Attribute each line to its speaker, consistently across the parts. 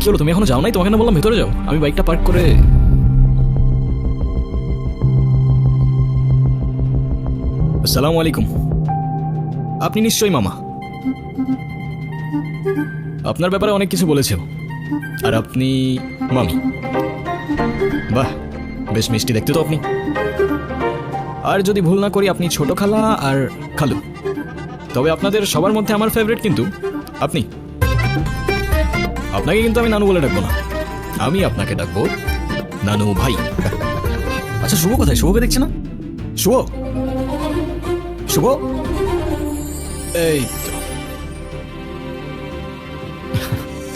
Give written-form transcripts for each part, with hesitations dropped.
Speaker 1: কি হলো, তুমি এখনো যাও নাই? তোমাকে না বললাম ভেতরে যাও, আমি বাইকটা পার্ক করে। আসসালামু আলাইকুম। আপনি নিশ্চয়ই মামা। আপনার ব্যাপারে অনেক কিছু বলেছে ও। আর আপনি মামি। বাহ, বেশ মিষ্টি দেখতে তো আপনি। আর যদি ভুল না করি আপনি ছোট খালা আর খালু। তবে আপনাদের সবার মধ্যে আমার ফেভারিট কিন্তু আপনি। আপনাকে কিন্তু আমি নানু বলে ডাকবো না, আমি আপনাকে ডাকবো নানু ভাই। আচ্ছা, শুভ কোথায়? শুভকে দেখছে না? শুভ, শুভ, এই তো।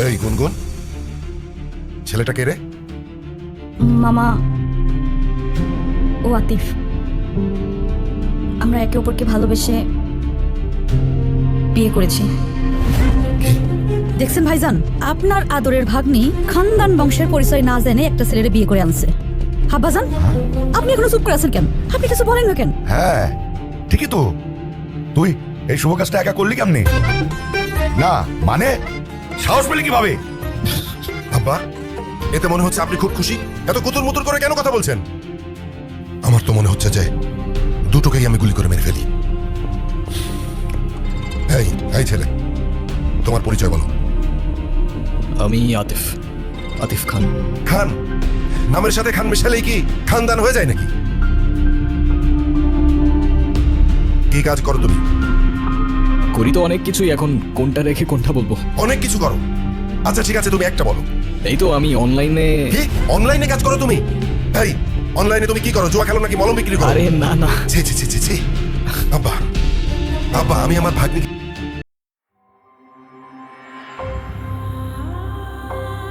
Speaker 2: এই গুনগুন, ছেলেটা কে রে?
Speaker 3: মামা, ও আতিফ। আমরা একে অপরকে ভালোবেসে বিয়ে করেছি। দেখছেন ভাইজান, আপনার আদরের ভাগ্নি খানদান বংশের পরিচয় না জেনে একটা ছেলেরে বিয়ে করে আনছে। হাব্বাজান, আপনি এখনো চুপ করে আছেন কেন? আপনি কিছু বলেন না কেন?
Speaker 2: হ্যাঁ ঠিকই তো, তুই এই শুভ কাজটা একা করলি কেমনি? না মানে সাহস পেলি কিভাবে? আব্বা, এতে মনে হচ্ছে আপনি খুব খুশি। এত কুতুর মুতুর করে কেন কথা বলছেন? আমার তো মনে হচ্ছে যে দুটোকেই আমি গুলি করে মেরে ফেলি। এই এই ছেলে, তোমার পরিচয় বলো।
Speaker 1: আমি আতিফ, আতিফ খান।
Speaker 2: খান নামের সাথে খান মিশালেই কি খানদান হয়ে যায় নাকি? কি কাজ করো তুমি?
Speaker 1: করি তো অনেক কিছুই, এখন কোনটা রেখে কোনটা বলবো?
Speaker 2: অনেক কিছু করো। আচ্ছা ঠিক আছে, তুমি একটা বলো।
Speaker 1: এই তো আমি অনলাইনে।
Speaker 2: কি অনলাইনে কাজ করো তুমি? এই অনলাইনে তুমি কি করো? জুয়া খেলো নাকি মলম বিক্রি করো?
Speaker 1: আরে না না।
Speaker 2: ছি ছি ছি ছি ছি। আব্বা, আব্বা আমি আমার ভাগ্নিকে